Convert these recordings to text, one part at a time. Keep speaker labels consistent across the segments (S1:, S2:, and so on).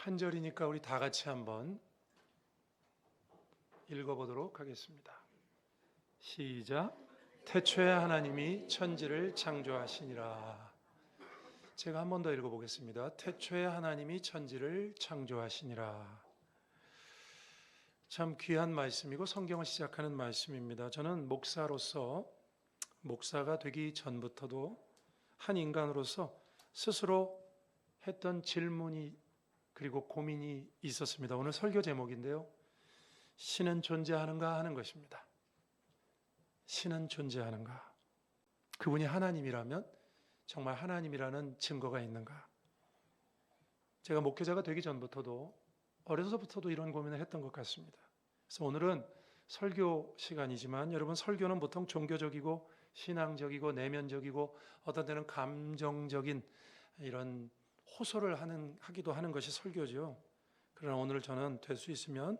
S1: 한 절이니까 우리 다 같이 한번 읽어보도록 하겠습니다. 시작. 태초에 하나님이 천지를 창조하시니라. 제가 한 번 더 읽어보겠습니다. 태초에 하나님이 천지를 창조하시니라. 참 귀한 말씀이고 성경을 시작하는 말씀입니다. 저는 목사로서 목사가 되기 전부터도 한 인간으로서 스스로 했던 질문이 그리고 고민이 있었습니다. 오늘 설교 제목인데요. 신은 존재하는가 하는 것입니다. 신은 존재하는가? 그분이 하나님이라면 정말 하나님이라는 증거가 있는가? 제가 목회자가 되기 전부터도 어려서부터도 이런 고민을 했던 것 같습니다. 그래서 오늘은 설교 시간이지만 여러분, 설교는 보통 종교적이고 신앙적이고 내면적이고 어떤 때는 감정적인 이런 호소를 하기도 하는 것이 설교죠. 그러나 오늘 저는 될 수 있으면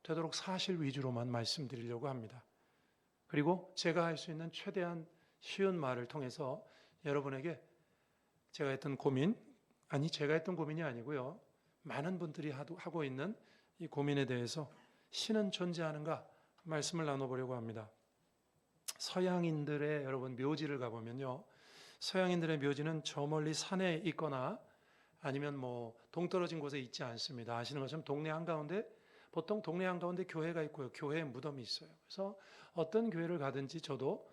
S1: 되도록 사실 위주로만 말씀드리려고 합니다. 그리고 제가 할 수 있는 최대한 쉬운 말을 통해서 여러분에게 제가 했던 고민, 제가 했던 고민이 아니고요, 많은 분들이 하고 있는 이 고민에 대해서 신은 존재하는가 말씀을 나눠보려고 합니다. 서양인들의 여러분 묘지를 가보면요, 서양인들의 묘지는 저 멀리 산에 있거나 아니면 동떨어진 곳에 있지 않습니다. 아시는 것처럼 동네 한가운데, 보통 동네 한가운데 교회가 있고요, 교회에 무덤이 있어요. 그래서 어떤 교회를 가든지 저도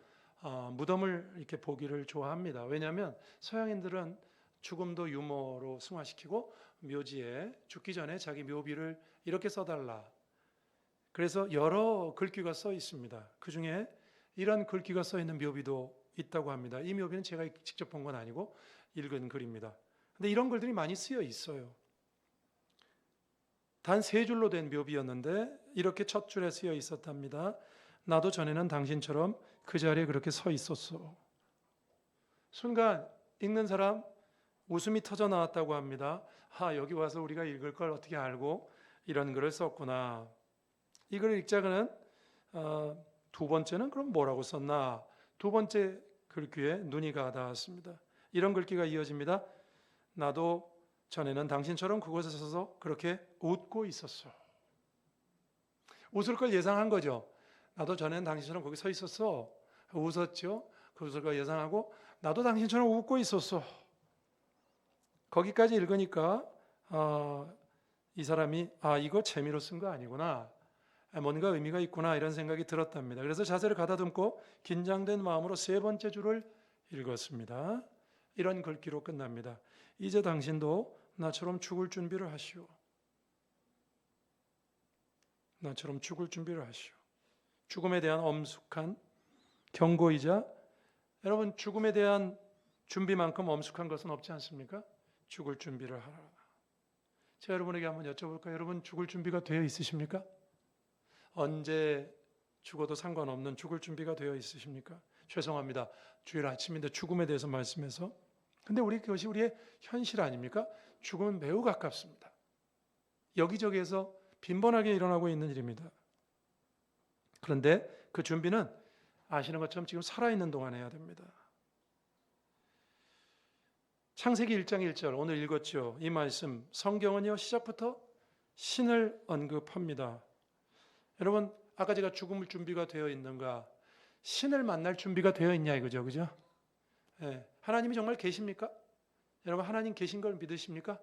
S1: 무덤을 이렇게 보기를 좋아합니다. 왜냐하면 서양인들은 죽음도 유머로 승화시키고 묘지에 죽기 전에 자기 묘비를 이렇게 써달라. 그래서 여러 글귀가 써 있습니다. 그 중에 이런 글귀가 써 있는 묘비도 있다고 합니다. 이 묘비는 제가 직접 본 건 아니고 읽은 글입니다. 근데 이런 글들이 많이 쓰여 있어요. 단 3줄로 된 묘비였는데 이렇게 첫 줄에 쓰여 있었답니다. 나도 전에는 당신처럼 그 자리에 그렇게 서 있었어. 순간 읽는 사람 웃음이 터져 나왔다고 합니다. 여기 와서 우리가 읽을 걸 어떻게 알고 이런 글을 썼구나. 이 글을 읽자가는 두 번째는 그럼 뭐라고 썼나? 두 번째 글귀에 눈이 가 닿았습니다. 이런 글귀가 이어집니다. 나도 전에는 당신처럼 그곳에 서서 그렇게 웃고 있었어. 웃을 걸 예상한 거죠. 나도 전에는 당신처럼 거기 서 있었어. 웃었죠. 그것을 걸 예상하고 나도 당신처럼 웃고 있었어. 거기까지 읽으니까 이 사람이 이거 재미로 쓴 거 아니구나, 뭔가 의미가 있구나, 이런 생각이 들었답니다. 그래서 자세를 가다듬고 긴장된 마음으로 3번째 줄을 읽었습니다. 이런 글귀로 끝납니다. 이제 당신도 나처럼 죽을 준비를 하시오. 나처럼 죽을 준비를 하시오. 죽음에 대한 엄숙한 경고이자, 여러분 죽음에 대한 준비만큼 엄숙한 것은 없지 않습니까? 죽을 준비를 하라. 제가 여러분에게 한번 여쭤볼까요? 여러분 죽을 준비가 되어 있으십니까? 언제 죽어도 상관없는 죽을 준비가 되어 있으십니까? 죄송합니다. 주일 아침인데 죽음에 대해서 말씀해서. 근데 그것이 우리의 현실 아닙니까? 죽음은 매우 가깝습니다. 여기저기에서 빈번하게 일어나고 있는 일입니다. 그런데 그 준비는 아시는 것처럼 지금 살아있는 동안 해야 됩니다. 창세기 1장 1절 오늘 읽었죠. 이 말씀, 성경은요 시작부터 신을 언급합니다. 여러분, 아까 제가 죽음을 준비가 되어 있는가, 신을 만날 준비가 되어 있냐 이거죠. 그죠? 네. 하나님이 정말 계십니까? 여러분, 하나님 계신 걸 믿으십니까?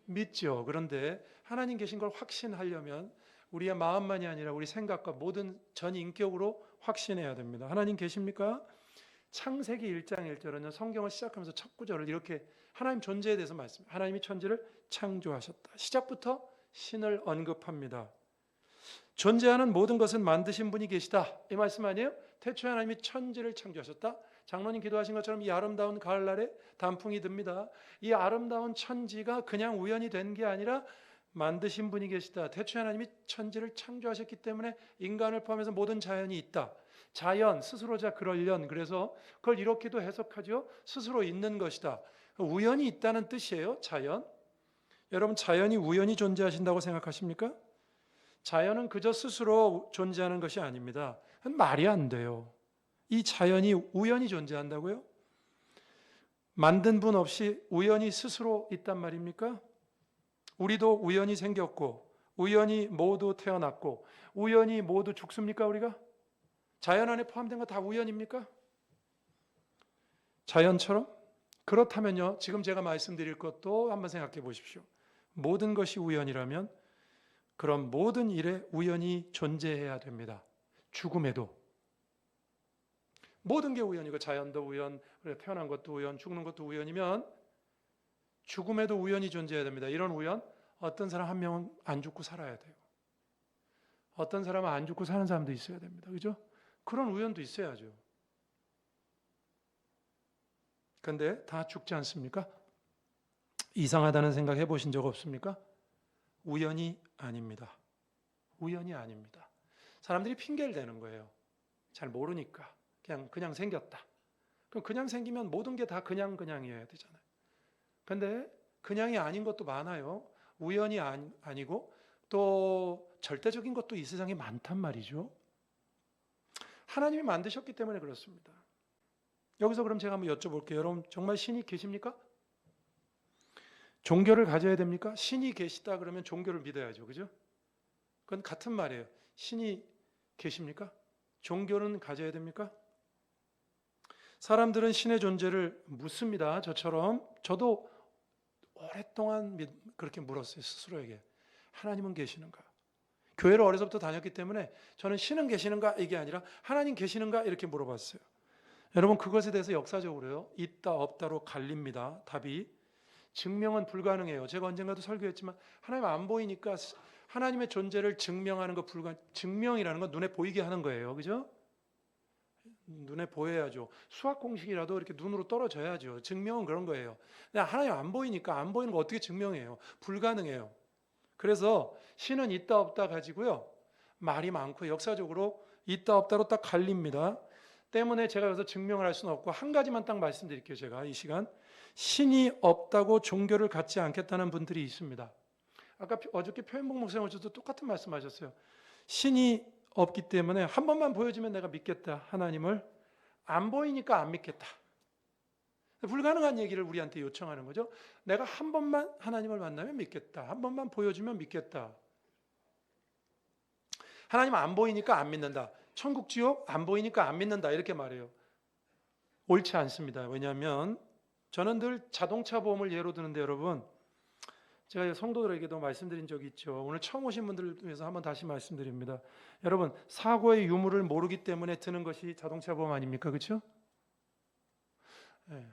S1: 믿죠. 그런데 하나님 계신 걸 확신하려면 우리의 마음만이 아니라 우리 생각과 모든 전 인격으로 확신해야 됩니다. 하나님 계십니까? 창세기 1장 1절은 성경을 시작하면서 첫 구절을 이렇게 하나님 존재에 대해서 말씀합니다. 하나님이 천지를 창조하셨다. 시작부터 신을 언급합니다. 존재하는 모든 것은 만드신 분이 계시다, 이 말씀 아니에요? 태초에 하나님이 천지를 창조하셨다. 장로님 기도하신 것처럼 이 아름다운 가을날에 단풍이 듭니다. 이 아름다운 천지가 그냥 우연이 된 게 아니라 만드신 분이 계시다. 태초에 하나님이 천지를 창조하셨기 때문에 인간을 포함해서 모든 자연이 있다. 자연, 스스로자 그럴련, 그래서 그걸 이렇게도 해석하죠. 스스로 있는 것이다. 우연이 있다는 뜻이에요. 자연. 여러분, 자연이 우연히 존재하신다고 생각하십니까? 자연은 그저 스스로 존재하는 것이 아닙니다. 말이 안 돼요. 이 자연이 우연히 존재한다고요? 만든 분 없이 우연히 스스로 있단 말입니까? 우리도 우연히 생겼고 우연히 모두 태어났고 우연히 모두 죽습니까? 우리가? 자연 안에 포함된 거 다 우연입니까? 자연처럼? 그렇다면요, 지금 제가 말씀드릴 것도 한번 생각해 보십시오. 모든 것이 우연이라면 그럼 모든 일에 우연이 존재해야 됩니다. 죽음에도. 모든 게 우연이고 자연도 우연, 태어난 것도 우연, 죽는 것도 우연이면 죽음에도 우연이 존재해야 됩니다. 이런 우연, 어떤 사람 한 명은 안 죽고 살아야 돼요. 어떤 사람은 안 죽고 사는 사람도 있어야 됩니다. 그죠? 그런 우연도 있어야죠. 근데 다 죽지 않습니까? 이상하다는 생각 해보신 적 없습니까? 우연이 아닙니다. 우연이 아닙니다. 사람들이 핑계를 대는 거예요. 잘 모르니까. 그냥 생겼다. 그럼 그냥 생기면 모든 게 다 그냥이어야 되잖아요. 근데 그냥이 아닌 것도 많아요. 우연이 아니고 또 절대적인 것도 이 세상에 많단 말이죠. 하나님이 만드셨기 때문에 그렇습니다. 여기서 그럼 제가 한번 여쭤볼게요. 여러분 정말 신이 계십니까? 종교를 가져야 됩니까? 신이 계시다 그러면 종교를 믿어야죠. 그죠? 그건 같은 말이에요. 신이 계십니까? 종교는 가져야 됩니까? 사람들은 신의 존재를 묻습니다. 저처럼 저도 오랫동안 그렇게 물었어요. 스스로에게. 하나님은 계시는가? 교회를 어려서부터 다녔기 때문에 저는 신은 계시는가? 이게 아니라 하나님 계시는가? 이렇게 물어봤어요. 여러분 그것에 대해서 역사적으로요. 있다 없다로 갈립니다. 답이. 증명은 불가능해요. 제가 언젠가도 설교했지만 하나님 안 보이니까 하나님의 존재를 증명하는 거 증명이라는 건 눈에 보이게 하는 거예요. 그죠? 눈에 보여야죠. 수학 공식이라도 이렇게 눈으로 떨어져야죠. 증명은 그런 거예요. 근데 하나님 안 보이니까 안 보이는 거 어떻게 증명해요? 불가능해요. 그래서 신은 있다 없다 가지고요. 말이 많고 역사적으로 있다 없다로 딱 갈립니다. 때문에 제가 여기서 증명을 할 수는 없고 한 가지만 딱 말씀드릴게요. 제가 이 시간. 신이 없다고 종교를 갖지 않겠다는 분들이 있습니다. 아까 어저께 표현복 목사님도 똑같은 말씀하셨어요. 신이 없기 때문에 한 번만 보여주면 내가 믿겠다. 하나님을. 안 보이니까 안 믿겠다. 불가능한 얘기를 우리한테 요청하는 거죠. 내가 한 번만 하나님을 만나면 믿겠다. 한 번만 보여주면 믿겠다. 하나님 안 보이니까 안 믿는다. 천국 지옥 안 보이니까 안 믿는다. 이렇게 말해요. 옳지 않습니다. 왜냐하면 저는 늘 자동차 보험을 예로 드는데 여러분 제가 성도들에게도 말씀드린 적이 있죠. 오늘 처음 오신 분들을 위해서 한번 다시 말씀드립니다. 여러분 사고의 유무를 모르기 때문에 드는 것이 자동차 보험 아닙니까? 그렇죠? 네.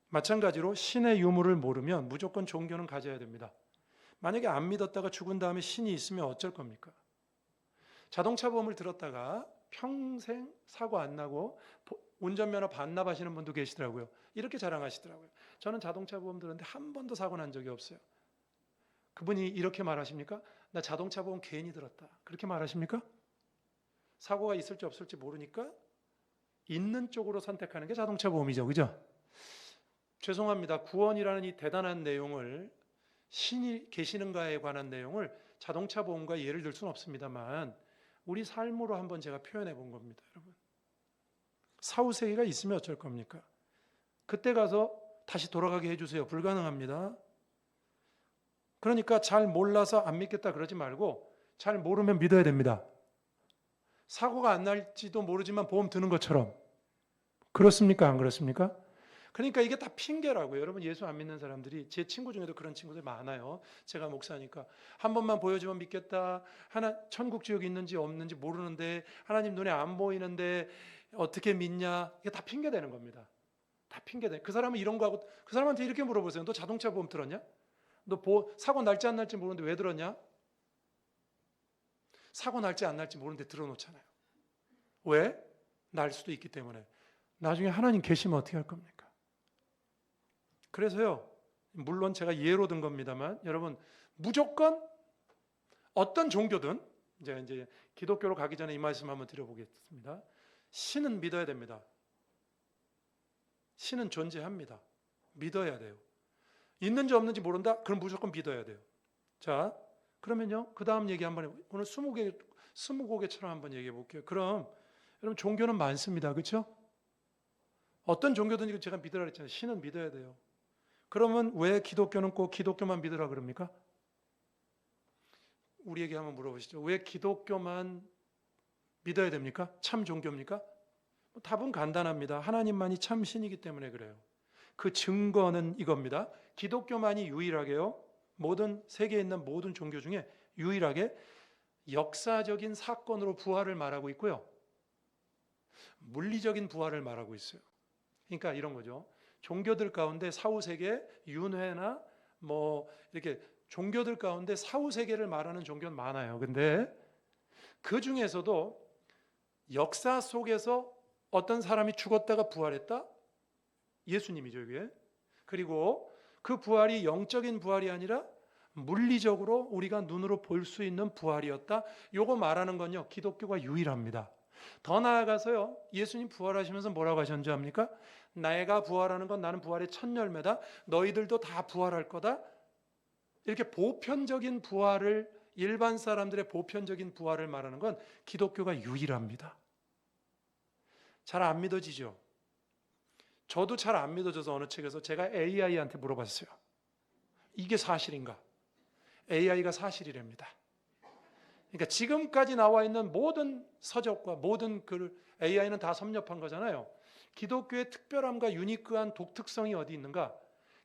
S1: 마찬가지로 신의 유무를 모르면 무조건 종교는 가져야 됩니다. 만약에 안 믿었다가 죽은 다음에 신이 있으면 어쩔 겁니까? 자동차 보험을 들었다가 평생 사고 안 나고 운전면허 반납하시는 분도 계시더라고요. 이렇게 자랑하시더라고요. 저는 자동차 보험 들었는데 한 번도 사고 난 적이 없어요. 그분이 이렇게 말하십니까? 나 자동차 보험 괜히 들었다. 그렇게 말하십니까? 사고가 있을지 없을지 모르니까 있는 쪽으로 선택하는 게 자동차 보험이죠. 그죠? 죄송합니다. 구원이라는 이 대단한 내용을 신이 계시는가에 관한 내용을 자동차 보험과 예를 들 수는 없습니다만 우리 삶으로 한번 제가 표현해 본 겁니다. 여러분. 사후세계가 있으면 어쩔 겁니까? 그때 가서 다시 돌아가게 해주세요. 불가능합니다. 그러니까 잘 몰라서 안 믿겠다 그러지 말고 잘 모르면 믿어야 됩니다. 사고가 안 날지도 모르지만 보험 드는 것처럼. 그렇습니까? 안 그렇습니까? 그러니까 이게 다 핑계라고요. 여러분 예수 안 믿는 사람들이 제 친구 중에도 그런 친구들 많아요. 제가 목사니까 한 번만 보여주면 믿겠다. 천국 지옥이 있는지 없는지 모르는데 하나님 눈에 안 보이는데 어떻게 믿냐? 이게 다 핑계대는 겁니다. 다 핑계대. 그 사람은 이런 거 하고 그 사람한테 이렇게 물어보세요. 너 자동차 보험 들었냐? 너 사고 날지 안 날지 모르는데 왜 들었냐? 사고 날지 안 날지 모르는데 들어놓잖아요. 왜? 날 수도 있기 때문에. 나중에 하나님 계시면 어떻게 할 겁니까? 그래서요, 물론 제가 예로 든 겁니다만, 여러분, 무조건 어떤 종교든, 이제 기독교로 가기 전에 이 말씀 한번 드려보겠습니다. 신은 믿어야 됩니다. 신은 존재합니다. 믿어야 돼요. 있는지 없는지 모른다? 그럼 무조건 믿어야 돼요. 자, 그러면요, 그 다음 얘기 한번 해볼게요. 오늘 20곡에처럼 한번 얘기해 볼게요. 그럼, 여러분, 종교는 많습니다. 그렇죠? 어떤 종교든지 제가 믿으라 그랬잖아요. 신은 믿어야 돼요. 그러면 왜 기독교는 꼭 기독교만 믿으라 그럽니까? 우리에게 한번 물어보시죠. 왜 기독교만 믿어야 됩니까? 참 종교입니까? 답은 간단합니다. 하나님만이 참 신이기 때문에 그래요. 그 증거는 이겁니다. 기독교만이 유일하게요, 모든 세계에 있는 모든 종교 중에 유일하게 역사적인 사건으로 부활을 말하고 있고요, 물리적인 부활을 말하고 있어요. 그러니까 이런 거죠. 종교들 가운데 사후세계, 윤회나 뭐 이렇게 종교들 가운데 사후세계를 말하는 종교는 많아요. 근데 그 중에서도 역사 속에서 어떤 사람이 죽었다가 부활했다? 예수님이죠, 이게. 그리고 그 부활이 영적인 부활이 아니라 물리적으로 우리가 눈으로 볼 수 있는 부활이었다. 요거 말하는 건요, 기독교가 유일합니다. 더 나아가서요, 예수님 부활하시면서 뭐라고 하셨는지 압니까? 내가 부활하는 건 나는 부활의 첫 열매다. 너희들도 다 부활할 거다. 이렇게 보편적인 부활을, 일반 사람들의 보편적인 부활을 말하는 건 기독교가 유일합니다. 잘 안 믿어지죠? 저도 잘 안 믿어져서 어느 책에서 제가 AI한테 물어봤어요. 이게 사실인가? AI가 사실이랍니다. 그러니까 지금까지 나와 있는 모든 서적과 모든 글을 AI는 다 섭렵한 거잖아요. 기독교의 특별함과 유니크한 독특성이 어디 있는가?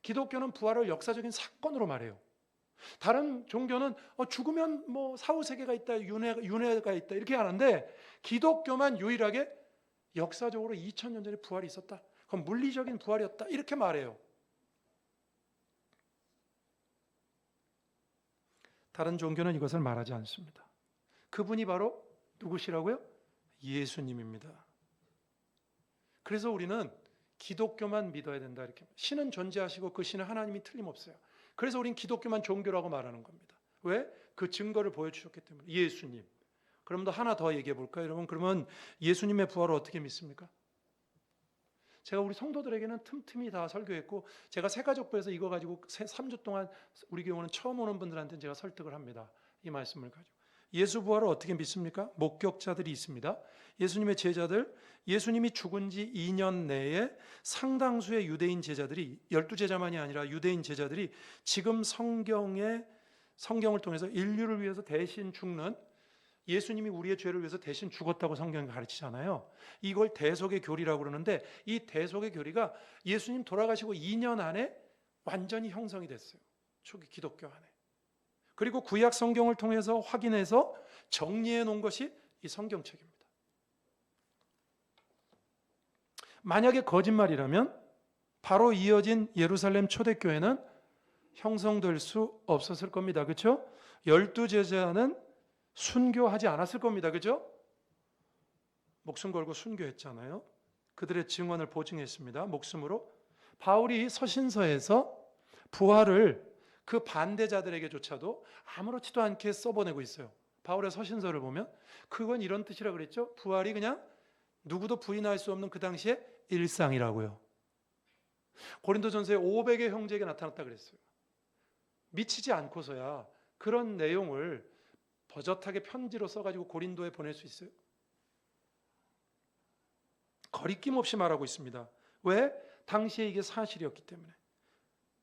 S1: 기독교는 부활을 역사적인 사건으로 말해요. 다른 종교는 죽으면 뭐 사후세계가 있다, 윤회가 있다 이렇게 하는데, 기독교만 유일하게 역사적으로 2000년 전에 부활이 있었다, 그건 물리적인 부활이었다 이렇게 말해요. 다른 종교는 이것을 말하지 않습니다. 그분이 바로 누구시라고요? 예수님입니다. 그래서 우리는 기독교만 믿어야 된다, 이렇게. 신은 존재하시고 그 신은 하나님이 틀림없어요. 그래서 우린 기독교만 종교라고 말하는 겁니다. 왜? 그 증거를 보여주셨기 때문에. 예수님. 그럼 하나 더 얘기해 볼까요, 여러분? 그러면 예수님의 부활을 어떻게 믿습니까? 제가 우리 성도들에게는 틈틈이 다 설교했고, 제가 새가족부에서 이거 가지고 3주 동안 우리 교회는 처음 오는 분들한테는 제가 설득을 합니다. 이 말씀을 가지고. 예수 부활을 어떻게 믿습니까? 목격자들이 있습니다. 예수님의 제자들, 예수님이 죽은 지 2년 내에 상당수의 유대인 제자들이, 12제자만이 아니라 유대인 제자들이 지금 성경을 통해서 인류를 위해서 대신 죽는, 예수님이 우리의 죄를 위해서 대신 죽었다고 성경이 가르치잖아요. 이걸 대속의 교리라고 그러는데, 이 대속의 교리가 예수님 돌아가시고 2년 안에 완전히 형성이 됐어요. 초기 기독교 안에. 그리고 구약 성경을 통해서 확인해서 정리해 놓은 것이 이 성경책입니다. 만약에 거짓말이라면 바로 이어진 예루살렘 초대교회는 형성될 수 없었을 겁니다. 그렇죠? 12제자는 순교하지 않았을 겁니다. 그렇죠? 목숨 걸고 순교했잖아요. 그들의 증언을 보증했습니다. 목숨으로. 바울이 서신서에서 부활을 그 반대자들에게조차도 아무렇지도 않게 써보내고 있어요. 바울의 서신서를 보면 그건 이런 뜻이라 그랬죠. 부활이 그냥 누구도 부인할 수 없는 그 당시의 일상이라고요. 고린도전서에 500의 형제에게 나타났다 그랬어요. 미치지 않고서야 그런 내용을 버젓하게 편지로 써가지고 고린도에 보낼 수 있어요? 거리낌 없이 말하고 있습니다. 왜? 당시에 이게 사실이었기 때문에.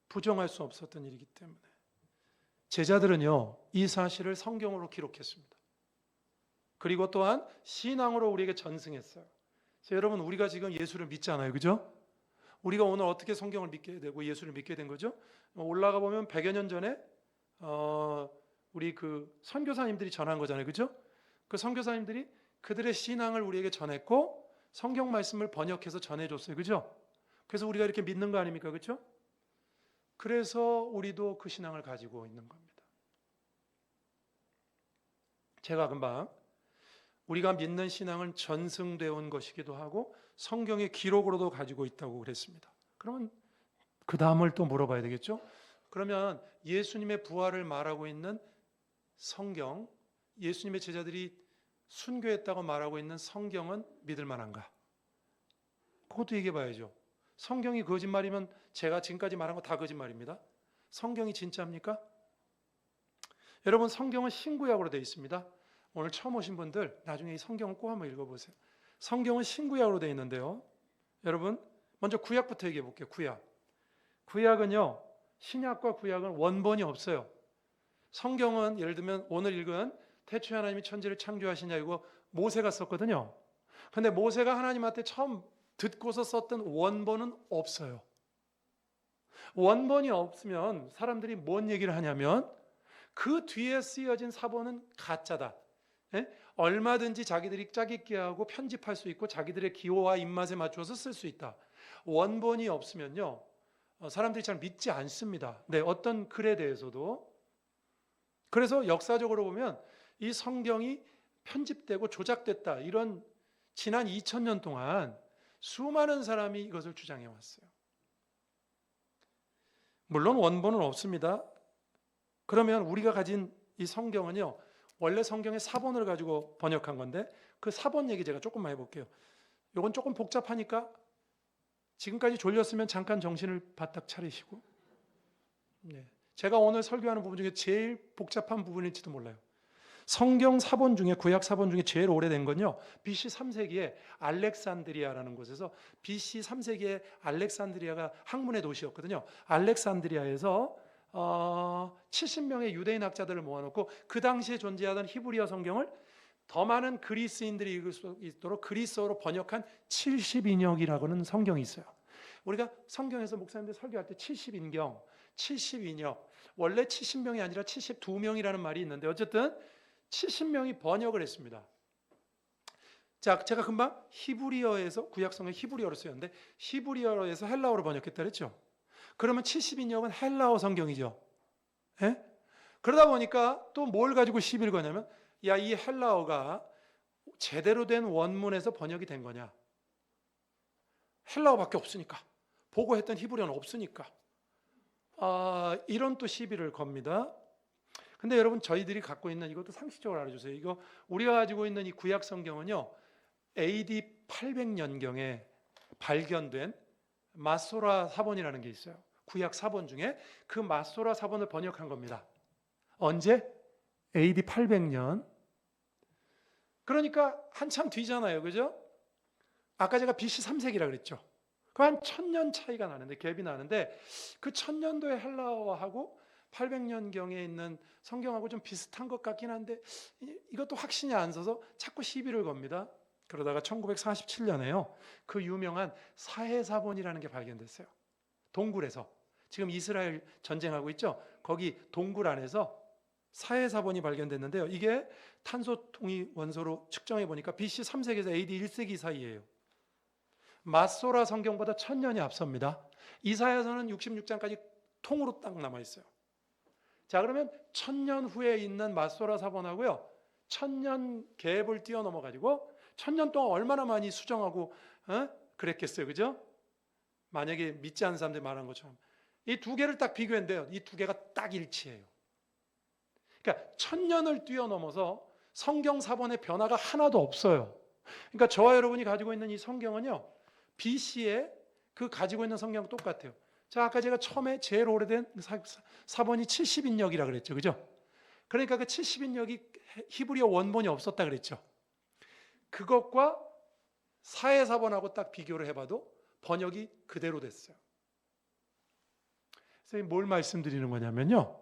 S1: 부정할 수 없었던 일이기 때문에. 제자들은요, 이 사실을 성경으로 기록했습니다. 그리고 또한 신앙으로 우리에게 전승했어요. 여러분, 우리가 지금 예수를 믿잖아요. 그죠? 우리가 오늘 어떻게 성경을 믿게 되고 예수를 믿게 된 거죠? 올라가 보면 100여 년 전에 우리 그 선교사님들이 전한 거잖아요. 그죠? 그 선교사님들이 그들의 신앙을 우리에게 전했고 성경 말씀을 번역해서 전해줬어요. 그죠? 그래서 우리가 이렇게 믿는 거 아닙니까? 그죠? 그래서 우리도 그 신앙을 가지고 있는 겁니다. 제가 금방 우리가 믿는 신앙은 전승되어 온 것이기도 하고 성경의 기록으로도 가지고 있다고 그랬습니다. 그러면 그 다음을 또 물어봐야 되겠죠? 그러면 예수님의 부활을 말하고 있는 성경, 예수님의 제자들이 순교했다고 말하고 있는 성경은 믿을 만한가? 그것도 얘기해 봐야죠. 성경이 거짓말이면 제가 지금까지 말한 거 다 거짓말입니다. 성경이 진짜입니까? 여러분, 성경은 신구약으로 되어 있습니다. 오늘 처음 오신 분들 나중에 이 성경을 꼭 한번 읽어보세요. 성경은 신구약으로 되어 있는데요. 여러분, 먼저 구약부터 얘기해 볼게요. 구약은요, 신약과 구약은 원본이 없어요. 성경은 예를 들면 오늘 읽은 태초에 하나님이 천지를 창조하시냐 이거 모세가 썼거든요. 근데 모세가 하나님한테 처음 듣고서 썼던 원본은 없어요. 원본이 없으면 사람들이 뭔 얘기를 하냐면 그 뒤에 쓰여진 사본은 가짜다. 예? 얼마든지 자기들이 짜깁기 하고 편집할 수 있고 자기들의 기호와 입맛에 맞춰서 쓸 수 있다. 원본이 없으면요, 사람들이 잘 믿지 않습니다. 네, 어떤 글에 대해서도. 그래서 역사적으로 보면 이 성경이 편집되고 조작됐다, 이런 지난 2000년 동안 수많은 사람이 이것을 주장해 왔어요. 물론 원본은 없습니다. 그러면 우리가 가진 이 성경은요, 원래 성경의 사본을 가지고 번역한 건데 그 사본 얘기 제가 조금만 해볼게요. 이건 조금 복잡하니까 지금까지 졸렸으면 잠깐 정신을 바짝 차리시고, 네, 제가 오늘 설교하는 부분 중에 제일 복잡한 부분일지도 몰라요. 성경 사본 중에, 구약 사본 중에 제일 오래된 건요, BC 3세기에 알렉산드리아라는 곳에서, BC 3세기에 알렉산드리아가 학문의 도시였거든요. 알렉산드리아에서 70명의 유대인 학자들을 모아놓고 그 당시에 존재하던 히브리어 성경을 더 많은 그리스인들이 읽을 수 있도록 그리스어로 번역한 70인역이라고는 성경이 있어요. 우리가 성경에서 목사님들 설교할 때 70인경, 72역, 원래 70명이 아니라 72명이라는 말이 있는데 어쨌든 70명이 번역을 했습니다. 자, 제가 금방 히브리어에서, 구약성경 히브리어로 쓰였는데 히브리어에서 헬라어로 번역했다 그랬죠. 그러면 70인역은 헬라어 성경이죠. 예? 그러다 보니까 또 뭘 가지고 시비를 거냐면, 야, 이 헬라어가 제대로 된 원문에서 번역이 된 거냐? 헬라어밖에 없으니까, 보고 했던 히브리어는 없으니까, 이런 또 시비를 겁니다. 근데 여러분, 저희들이 갖고 있는, 이것도 상식적으로 알아주세요. 이거 우리가 가지고 있는 이 구약 성경은요, AD 800년경에 발견된 마소라 사본이라는 게 있어요. 구약 사본 중에 그 마소라 사본을 번역한 겁니다. 언제? AD 800년. 그러니까 한참 뒤잖아요, 그죠? 아까 제가 BC 3세기라 그랬죠. 그 한 1000년 차이가 나는데, 갭이 나는데, 그 1000년도의 헬라어하고 800년경에 있는 성경하고 좀 비슷한 것 같긴 한데 이것도 확신이 안 서서 자꾸 시비를 겁니다. 그러다가 1947년에요. 그 유명한 사해사본이라는 게 발견됐어요. 동굴에서. 지금 이스라엘 전쟁하고 있죠? 거기 동굴 안에서 사해사본이 발견됐는데요. 이게 탄소 동위 원소로 측정해 보니까 BC 3세기에서 AD 1세기 사이예요. 마소라 성경보다 1000년이 앞섭니다. 이사야서는 66장까지 통으로 딱 남아 있어요. 자, 그러면 1000년 후에 있는 마소라 사본하고요, 1000년 갭을 뛰어넘어 가지고 1000년 동안 얼마나 많이 수정하고 그랬겠어요, 그죠? 만약에 믿지 않는 사람들이 말한 것처럼 이 두 개를 딱 비교했는데요, 이 두 개가 딱 일치해요. 그러니까 1000년을 뛰어넘어서 성경 사본의 변화가 하나도 없어요. 그러니까 저와 여러분이 가지고 있는 이 성경은요, BC에 그 가지고 있는 성경과 똑같아요. 자, 아까 제가 처음에 제일 오래된 사본이 70인역이라 그랬죠, 그죠? 그러니까 그 70인역이 히브리어 원본이 없었다 그랬죠. 그것과 사해사본하고 딱 비교를 해봐도 번역이 그대로 됐어요. 그래서 뭘 말씀드리는 거냐면요,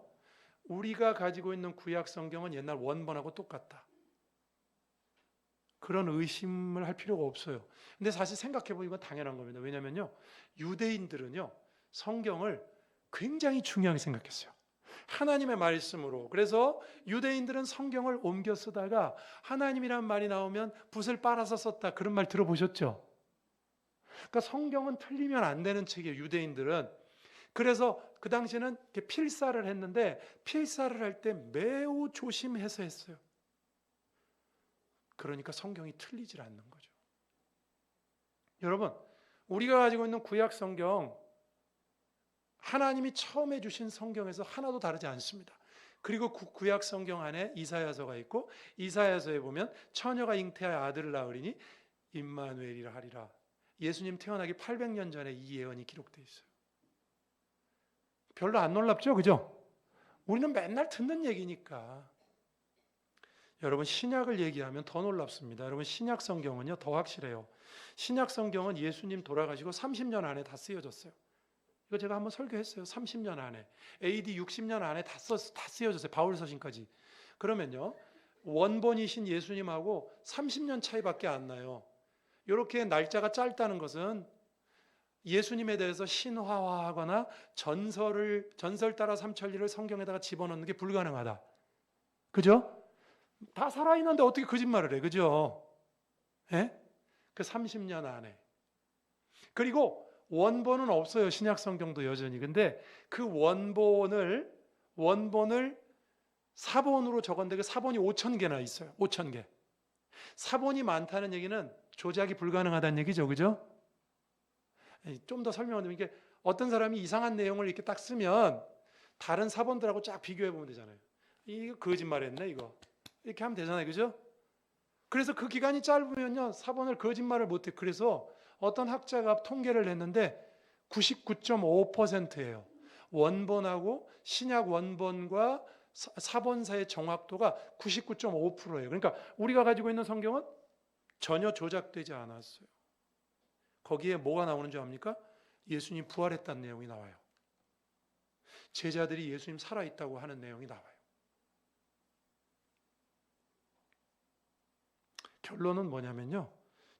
S1: 우리가 가지고 있는 구약 성경은 옛날 원본하고 똑같다, 그런 의심을 할 필요가 없어요. 근데 사실 생각해보면 이건 당연한 겁니다. 왜냐면요, 유대인들은요, 성경을 굉장히 중요하게 생각했어요. 하나님의 말씀으로. 그래서 유대인들은 성경을 옮겨 쓰다가 하나님이라는 말이 나오면 붓을 빨아서 썼다, 그런 말 들어보셨죠? 그러니까 성경은 틀리면 안 되는 책이에요, 유대인들은. 그래서 그 당시에는 필사를 했는데 필사를 할 때 매우 조심해서 했어요. 그러니까 성경이 틀리질 않는 거죠. 여러분, 우리가 가지고 있는 구약 성경, 하나님이 처음에 주신 성경에서 하나도 다르지 않습니다. 그리고 구약 성경 안에 이사야서가 있고, 이사야서에 보면 처녀가 잉태하여 아들을 낳으리니 임마누엘이라 하리라. 예수님 태어나기 800년 전에 이 예언이 기록되어 있어요. 별로 안 놀랍죠, 그죠? 우리는 맨날 듣는 얘기니까. 여러분, 신약을 얘기하면 더 놀랍습니다. 여러분, 신약 성경은요, 더 확실해요. 신약 성경은 예수님 돌아가시고 30년 안에 다 쓰여졌어요. 이거 제가 한번 설교했어요. 30년 안에. AD 60년 안에 다 쓰여졌어요. 바울 서신까지. 그러면요. 원본이신 예수님하고 30년 차이밖에 안 나요. 이렇게 날짜가 짧다는 것은 예수님에 대해서 신화화하거나 전설 따라 삼천리를 성경에다가 집어넣는 게 불가능하다. 그죠? 다 살아있는데 어떻게 거짓말을 해? 그죠? 예? 그 30년 안에. 그리고 원본은 없어요. 신약 성경도 여전히. 근데 그 원본을 사본으로 적었는데 그 사본이 5,000개나 있어요. 5,000개. 사본이 많다는 얘기는 조작이 불가능하다는 얘기죠. 그죠? 좀 더 설명하면 이게 어떤 사람이 이상한 내용을 이렇게 딱 쓰면 다른 사본들하고 쫙 비교해 보면 되잖아요. 이거 거짓말했네 이거. 이렇게 하면 되잖아요. 그죠? 그래서 그 기간이 짧으면요. 사본을 거짓말을 못해. 그래서 어떤 학자가 통계를 냈는데 99.5%예요. 원본하고 신약 원본과 사본 사이의 정확도가 99.5%예요. 그러니까 우리가 가지고 있는 성경은 전혀 조작되지 않았어요. 거기에 뭐가 나오는 줄 압니까? 예수님 부활했다는 내용이 나와요. 제자들이 예수님 살아있다고 하는 내용이 나와요. 결론은 뭐냐면요.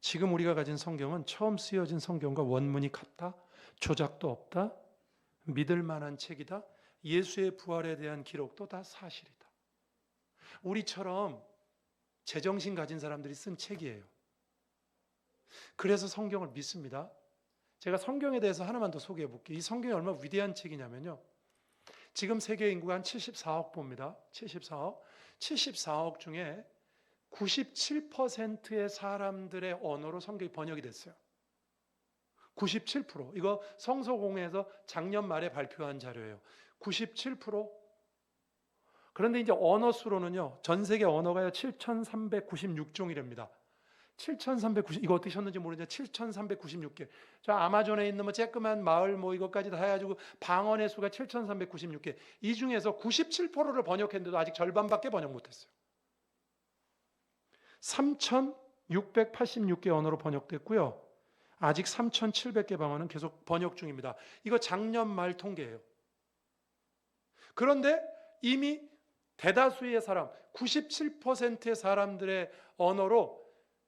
S1: 지금 우리가 가진 성경은 처음 쓰여진 성경과 원문이 같다. 조작도 없다. 믿을 만한 책이다. 예수의 부활에 대한 기록도 다 사실이다. 우리처럼 제정신 가진 사람들이 쓴 책이에요. 그래서 성경을 믿습니다. 제가 성경에 대해서 하나만 더 소개해 볼게요. 이 성경이 얼마나 위대한 책이냐면요. 지금 세계 인구가 한 74억 봅니다. 74억 중에 97%의 사람들의 언어로 성경이 번역이 됐어요. 97%. 이거 성서공회에서 작년 말에 발표한 자료예요. 97%. 그런데 이제 언어 수로는요. 전 세계 언어가요. 7,396종이랍니다. 7,390, 이거 어떻게 셨는지 모르는데 7,396개. 저 아마존에 있는 뭐 쬐끄만 마을 뭐 이것까지 다 해가지고 방언의 수가 7,396개. 이 중에서 97%를 번역했는데도 아직 절반밖에 번역 못했어요. 3,686개 언어로 번역됐고요. 아직 3,700개 방언은 계속 번역 중입니다. 이거 작년 말 통계예요. 그런데 이미 대다수의 사람, 97%의 사람들의 언어로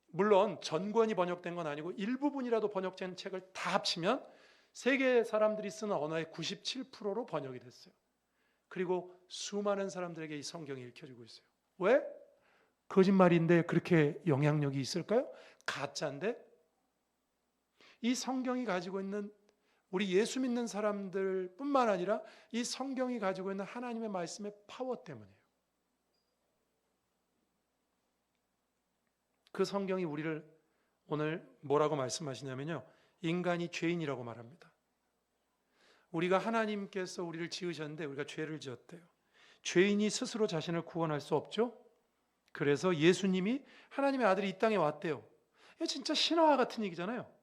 S1: 물론 전권이 번역된 건 아니고 일부분이라도 번역된 책을 다 합치면 세계 사람들이 쓰는 언어의 97%로 번역이 됐어요. 그리고 수많은 사람들에게 이 성경이 읽혀지고 있어요. 왜? 거짓말인데 그렇게 영향력이 있을까요? 가짜인데? 이 성경이 가지고 있는 우리 예수 믿는 사람들 뿐만 아니라 이 성경이 가지고 있는 하나님의 말씀의 파워 때문이에요. 그 성경이 우리를 오늘 뭐라고 말씀하시냐면요. 인간이 죄인이라고 말합니다. 우리가 하나님께서 우리를 지으셨는데 우리가 죄를 지었대요. 죄인이 스스로 자신을 구원할 수 없죠. 그래서 예수님이 하나님의 아들이 이 땅에 왔대요. 이게 진짜 신화와 같은 얘기잖아요.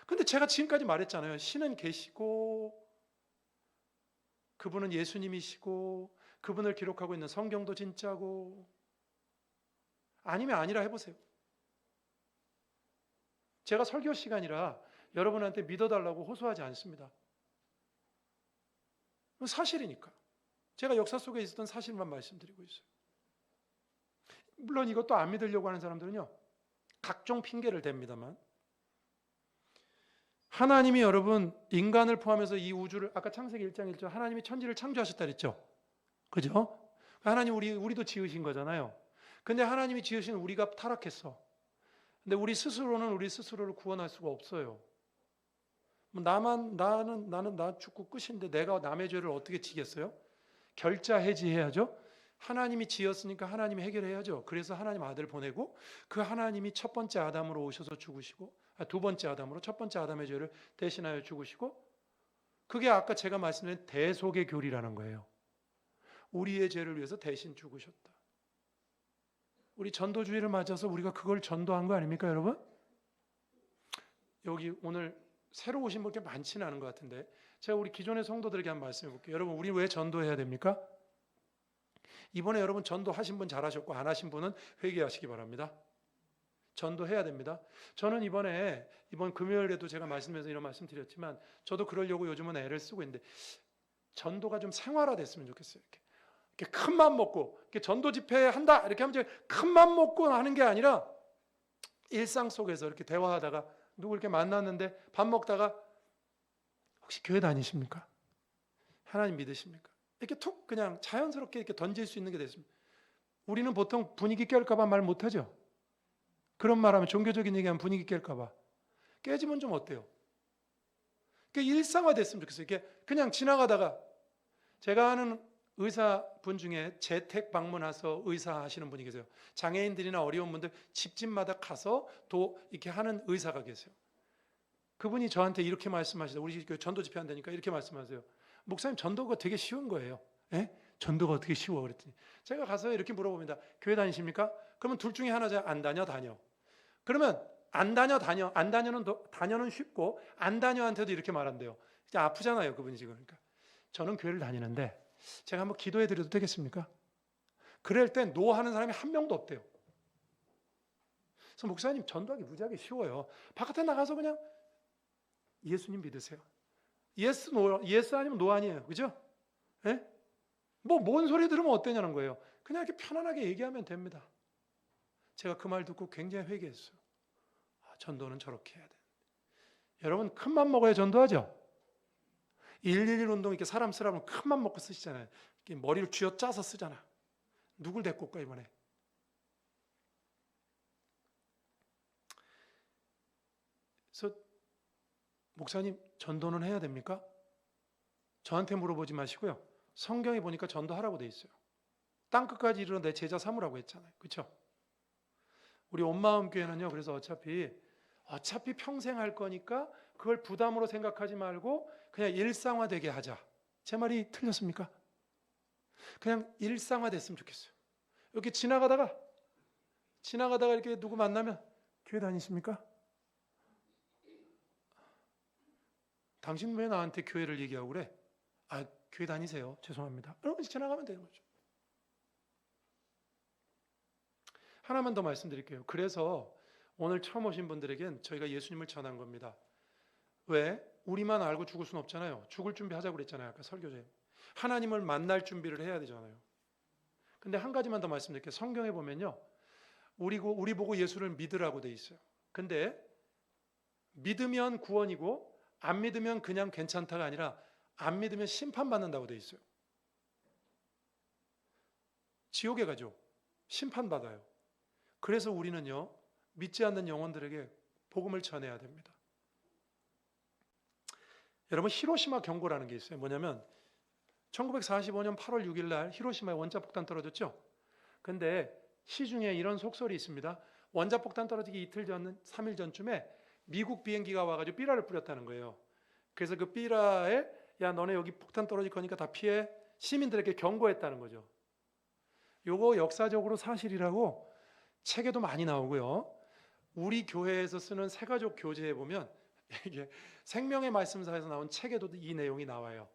S1: 근데 제가 지금까지 말했잖아요. 신은 계시고 그분은 예수님이시고 그분을 기록하고 있는 성경도 진짜고 아니면 아니라 해보세요. 제가 설교 시간이라 여러분한테 믿어달라고 호소하지 않습니다. 사실이니까. 제가 역사 속에 있었던 사실만 말씀드리고 있어요. 물론 이것도 안 믿으려고 하는 사람들은요. 각종 핑계를 댑니다만 하나님이 여러분 인간을 포함해서 이 우주를 아까 창세기 1장 1절 하나님이 천지를 창조하셨다 그랬죠. 그죠? 하나님 우리도 지으신 거잖아요. 근데 하나님이 지으신 우리가 타락했어. 근데 우리 스스로는 우리 스스로를 구원할 수가 없어요. 나는 나 죽고 끝인데 내가 남의 죄를 어떻게 지겠어요? 결자 해지해야죠. 하나님이 지었으니까 하나님이 해결해야죠. 그래서 하나님 아들 보내고 그 하나님이 첫 번째 아담으로 오셔서 죽으시고 두 번째 아담으로 첫 번째 아담의 죄를 대신하여 죽으시고 그게 아까 제가 말씀드린 대속의 교리라는 거예요. 우리의 죄를 위해서 대신 죽으셨다. 우리 전도주의를 맞아서 우리가 그걸 전도한 거 아닙니까 여러분? 여기 오늘 새로 오신 분께 많지는 않은 것 같은데 제가 우리 기존의 성도들에게 한번 말씀해 볼게요. 여러분 우리 왜 전도해야 됩니까? 이번에 여러분 전도하신 분 잘하셨고 안 하신 분은 회개하시기 바랍니다. 전도해야 됩니다. 저는 이번 금요일에도 제가 말씀드려서 이런 말씀 드렸지만 저도 그러려고 요즘은 애를 쓰고 있는데 전도가 좀 생활화됐으면 좋겠어요. 이렇게 큰 맘 먹고 이렇게 전도 집회 한다 이렇게 하면 큰 맘 먹고 하는 게 아니라 일상 속에서 이렇게 대화하다가 누구 이렇게 만났는데 밥 먹다가 혹시 교회 다니십니까? 하나님 믿으십니까? 이렇게 툭 그냥 자연스럽게 이렇게 던질 수 있는 게 됐습니다. 우리는 보통 분위기 깰까 봐 말 못하죠. 그런 말하면 종교적인 얘기하면 분위기 깰까 봐. 깨지면 좀 어때요? 일상화됐으면 좋겠어요. 이게 그냥 지나가다가 제가 아는 의사분 중에 재택 방문 와서 의사 하시는 분이 계세요. 장애인들이나 어려운 분들 집집마다 가서 이렇게 하는 의사가 계세요. 그분이 저한테 이렇게 말씀하시죠. 우리 교회 전도 집회 한다니까 이렇게 말씀하세요. 목사님 전도가 되게 쉬운 거예요. 예? 전도가 어떻게 쉬워? 그랬더니 제가 가서 이렇게 물어봅니다. 교회 다니십니까? 그러면 둘 중에 하나죠. 안 다녀. 그러면 안 다녀. 안 다녀는 쉽고 안 다녀한테도 이렇게 말한대요. 이제 아프잖아요. 그분이 지금. 그러니까 저는 교회를 다니는데 제가 한번 기도해 드려도 되겠습니까? 그럴 땐 노 하는 사람이 한 명도 없대요. 그래서 목사님 전도하기 무지하게 쉬워요. 바깥에 나가서 그냥 예수님 믿으세요. 예스 아니면 노 아니에요. 그죠? 예? 뭔 소리 들으면 어떠냐는 거예요. 그냥 이렇게 편안하게 얘기하면 됩니다. 제가 그 말 듣고 굉장히 회개했어요. 전도는 저렇게 해야 돼. 여러분 큰 맘 먹어야 전도하죠. 111 운동 이렇게 사람 쓰라면 큰 맘 먹고 쓰시잖아요. 이렇게 머리를 쥐어짜서 쓰잖아. 누굴 데리고 올까 이번에? 그래서 목사님 전도는 해야 됩니까? 저한테 물어보지 마시고요. 성경에 보니까 전도하라고 돼 있어요. 땅끝까지 이르러 내 제자 삼으라고 했잖아요. 그렇죠? 우리 온마음 교회는요. 그래서 어차피 평생 할 거니까 그걸 부담으로 생각하지 말고 그냥 일상화되게 하자. 제 말이 틀렸습니까? 그냥 일상화됐으면 좋겠어요. 이렇게 지나가다가 이렇게 누구 만나면 교회 다니십니까? 당신 왜 나한테 교회를 얘기하고 그래? 교회 다니세요. 죄송합니다. 그러면 지나가면 되는 거죠. 하나만 더 말씀드릴게요. 그래서 오늘 처음 오신 분들에겐 저희가 예수님을 전한 겁니다. 왜? 우리만 알고 죽을 수는 없잖아요. 죽을 준비하자고 그랬잖아요. 아까 설교제. 하나님을 만날 준비를 해야 되잖아요. 근데 한 가지만 더 말씀드릴게요. 성경에 보면요. 우리 보고 예수를 믿으라고 돼 있어요. 근데 믿으면 구원이고 안 믿으면 그냥 괜찮다가 아니라 안 믿으면 심판받는다고 돼 있어요. 지옥에 가죠. 심판받아요. 그래서 우리는요. 믿지 않는 영혼들에게 복음을 전해야 됩니다. 여러분 히로시마 경고라는 게 있어요. 뭐냐면 1945년 8월 6일 날 히로시마에 원자폭탄 떨어졌죠. 근데 시중에 이런 속설이 있습니다. 원자폭탄 떨어지기 이틀 전, 3일 전쯤에 미국 비행기가 와가지고 삐라를 뿌렸다는 거예요. 그래서 그 삐라에 야 너네 여기 폭탄 떨어질 거니까 다 피해 시민들에게 경고했다는 거죠. 요거 역사적으로 사실이라고 책에도 많이 나오고요. 우리 교회에서 쓰는 새가족 교재에 보면 이게 생명의 말씀사에서 나온 책에도 이 내용이 나와요.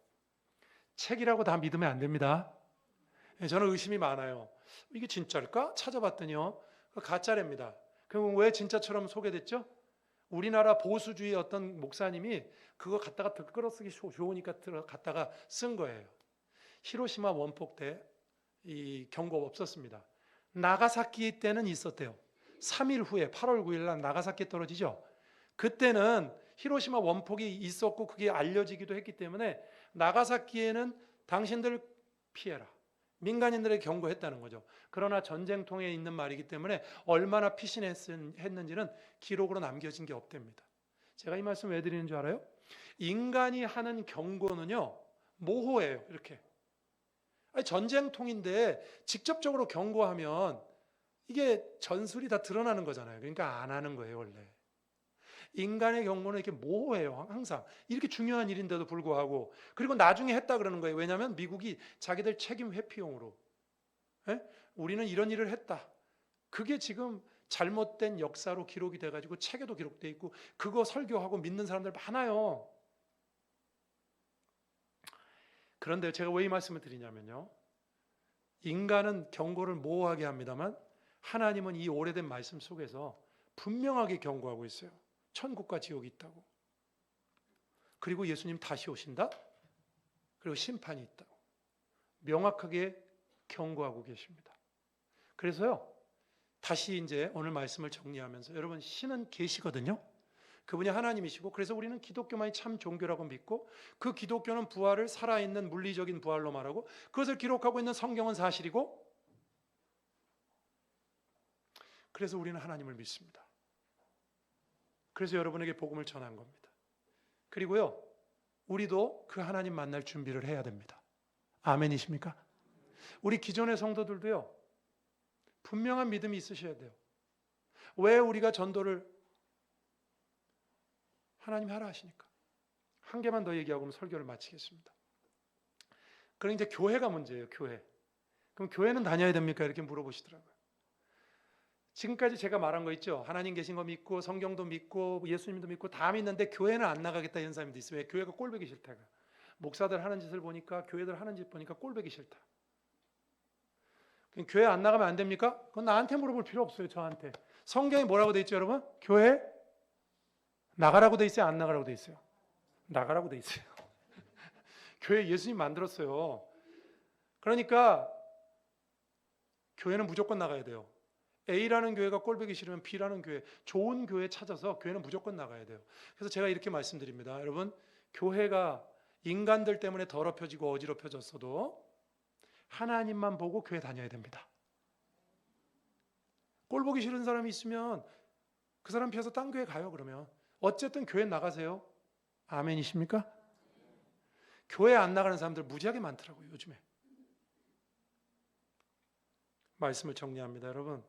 S1: 책이라고 다 믿으면 안 됩니다. 저는 의심이 많아요. 이게 진짜일까? 찾아봤더니요. 가짜랍니다. 그럼 왜 진짜처럼 소개됐죠? 우리나라 보수주의 어떤 목사님이 그거 갖다가 끌어쓰기 좋으니까 갖다가 쓴 거예요. 히로시마 원폭 때 이 경고 없었습니다. 나가사키 때는 있었대요. 3일 후에 8월 9일 날 나가사키에 떨어지죠. 그때는 히로시마 원폭이 있었고 그게 알려지기도 했기 때문에 나가사키에는 당신들 피해라. 민간인들에게 경고했다는 거죠. 그러나 전쟁통에 있는 말이기 때문에 얼마나 피신했는지는 기록으로 남겨진 게 없답니다. 제가 이 말씀 왜 드리는 줄 알아요? 인간이 하는 경고는요. 모호해요. 이렇게. 전쟁통인데 직접적으로 경고하면 이게 전술이 다 드러나는 거잖아요. 그러니까 안 하는 거예요. 원래. 인간의 경고는 이렇게 모호해요. 항상. 이렇게 중요한 일인데도 불구하고. 그리고 나중에 했다 그러는 거예요. 왜냐하면 미국이 자기들 책임 회피용으로. 우리는 이런 일을 했다. 그게 지금 잘못된 역사로 기록이 돼가지고 책에도 기록돼 있고 그거 설교하고 믿는 사람들 많아요. 그런데 제가 왜 이 말씀을 드리냐면요. 인간은 경고를 모호하게 합니다만 하나님은 이 오래된 말씀 속에서 분명하게 경고하고 있어요. 천국과 지옥이 있다고. 그리고 예수님 다시 오신다. 그리고 심판이 있다고. 명확하게 경고하고 계십니다. 그래서요, 다시 이제 오늘 말씀을 정리하면서 여러분, 신은 계시거든요. 그분이 하나님이시고, 그래서 우리는 기독교만이 참 종교라고 믿고, 그 기독교는 부활을 살아있는 물리적인 부활로 말하고, 그것을 기록하고 있는 성경은 사실이고, 그래서 우리는 하나님을 믿습니다. 그래서 여러분에게 복음을 전한 겁니다. 그리고요, 우리도 그 하나님 만날 준비를 해야 됩니다. 아멘이십니까? 우리 기존의 성도들도요, 분명한 믿음이 있으셔야 돼요. 왜 우리가 전도를 하나님 하라 하시니까. 한 개만 더 얘기하고 그럼 설교를 마치겠습니다. 그럼 이제 교회가 문제예요, 교회. 그럼 교회는 다녀야 됩니까? 이렇게 물어보시더라고요. 지금까지 제가 말한 거 있죠. 하나님 계신 거 믿고 성경도 믿고 예수님도 믿고 다 믿는데 교회는 안 나가겠다 이런 사람도 있어요. 왜? 교회가 꼴보기 싫다가. 목사들 하는 짓을 보니까, 교회들 하는 짓 보니까 꼴보기 싫다. 그럼 교회 안 나가면 안 됩니까? 그건 나한테 물어볼 필요 없어요. 저한테. 성경에 뭐라고 돼 있죠, 여러분? 교회 나가라고 돼 있어요? 안 나가라고 돼 있어요? 나가라고 돼 있어요. 교회 예수님 만들었어요. 그러니까 교회는 무조건 나가야 돼요. A라는 교회가 꼴보기 싫으면 B라는 교회, 좋은 교회 찾아서 교회는 무조건 나가야 돼요. 그래서 제가 이렇게 말씀드립니다. 여러분, 교회가 인간들 때문에 더럽혀지고 어지럽혀졌어도 하나님만 보고 교회 다녀야 됩니다. 꼴보기 싫은 사람이 있으면 그 사람 피해서 딴 교회 가요. 그러면 어쨌든 교회 나가세요. 아멘이십니까? 교회 안 나가는 사람들 무지하게 많더라고요, 요즘에. 말씀을 정리합니다, 여러분.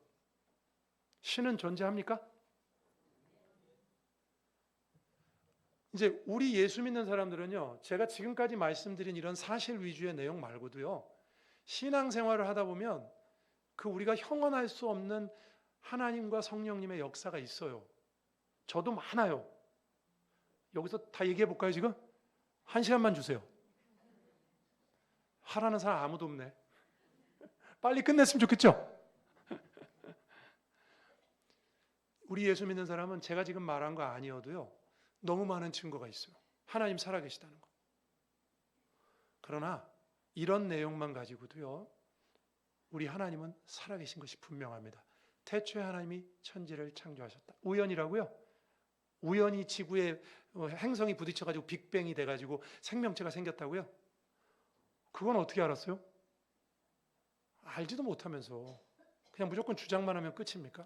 S1: 신은 존재합니까? 이제 우리 예수 믿는 사람들은요, 제가 지금까지 말씀드린 이런 사실 위주의 내용 말고도요, 신앙생활을 하다 보면 그 우리가 형언할 수 없는 하나님과 성령님의 역사가 있어요. 저도 많아요. 여기서 다 얘기해 볼까요, 지금? 1시간만 주세요. 하라는 사람 아무도 없네. 빨리 끝냈으면 좋겠죠? 우리 예수 믿는 사람은 제가 지금 말한 거 아니어도요, 너무 많은 증거가 있어요. 하나님 살아계시다는 거. 그러나 이런 내용만 가지고도요, 우리 하나님은 살아계신 것이 분명합니다. 태초에 하나님이 천지를 창조하셨다. 우연이라고요? 우연히 지구에 행성이 부딪혀가지고 빅뱅이 돼가지고 생명체가 생겼다고요? 그건 어떻게 알았어요? 알지도 못하면서 그냥 무조건 주장만 하면 끝입니까?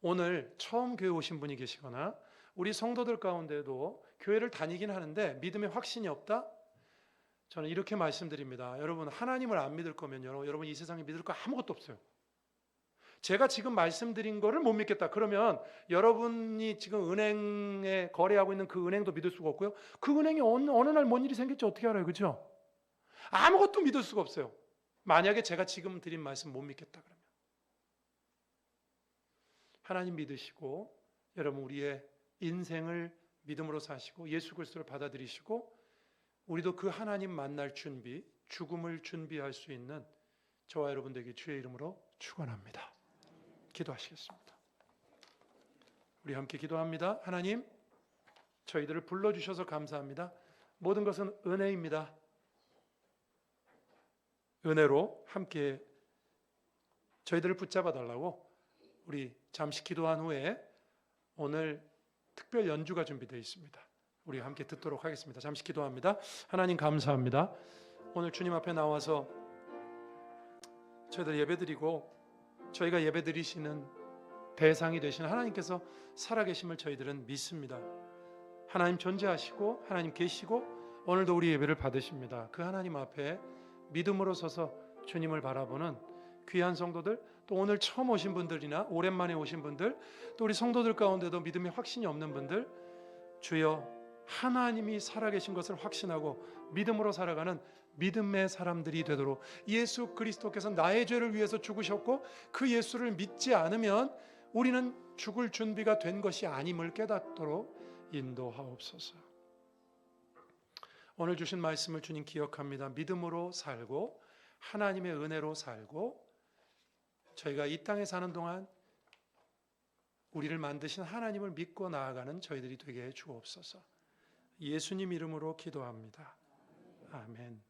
S1: 오늘 처음 교회 오신 분이 계시거나 우리 성도들 가운데도 교회를 다니긴 하는데 믿음의 확신이 없다? 저는 이렇게 말씀드립니다. 여러분, 하나님을 안 믿을 거면요, 여러분 이 세상에 믿을 거 아무것도 없어요. 제가 지금 말씀드린 거를 못 믿겠다. 그러면 여러분이 지금 은행에 거래하고 있는 그 은행도 믿을 수가 없고요. 그 은행이 어느 날 뭔 일이 생길지 어떻게 알아요? 그렇죠? 아무것도 믿을 수가 없어요. 만약에 제가 지금 드린 말씀 못 믿겠다 그러면. 하나님 믿으시고 여러분 우리의 인생을 믿음으로 사시고 예수 그리스도를 받아들이시고 우리도 그 하나님 만날 준비, 죽음을 준비할 수 있는 저와 여러분들에게 주의 이름으로 축원합니다. 기도하시겠습니다. 우리 함께 기도합니다. 하나님, 저희들을 불러주셔서 감사합니다. 모든 것은 은혜입니다. 은혜로 함께 저희들을 붙잡아 달라고 우리 잠시 기도한 후에 오늘 특별 연주가 준비되어 있습니다. 우리 함께 듣도록 하겠습니다. 잠시 기도합니다. 하나님 감사합니다. 오늘 주님 앞에 나와서 저희들 예배드리고 저희가 예배드리시는 대상이 되시는 하나님께서 살아계심을 저희들은 믿습니다. 하나님 존재하시고 하나님 계시고 오늘도 우리 예배를 받으십니다. 그 하나님 앞에 믿음으로 서서 주님을 바라보는 귀한 성도들, 또 오늘 처음 오신 분들이나 오랜만에 오신 분들, 또 우리 성도들 가운데도 믿음의 확신이 없는 분들, 주여 하나님이 살아계신 것을 확신하고 믿음으로 살아가는 믿음의 사람들이 되도록 예수 그리스도께서 나의 죄를 위해서 죽으셨고 그 예수를 믿지 않으면 우리는 죽을 준비가 된 것이 아님을 깨닫도록 인도하옵소서. 오늘 주신 말씀을 주님 기억합니다. 믿음으로 살고 하나님의 은혜로 살고 저희가 이 땅에 사는 동안 우리를 만드신 하나님을 믿고 나아가는 저희들이 되게 해 주옵소서. 예수님 이름으로 기도합니다. 아멘.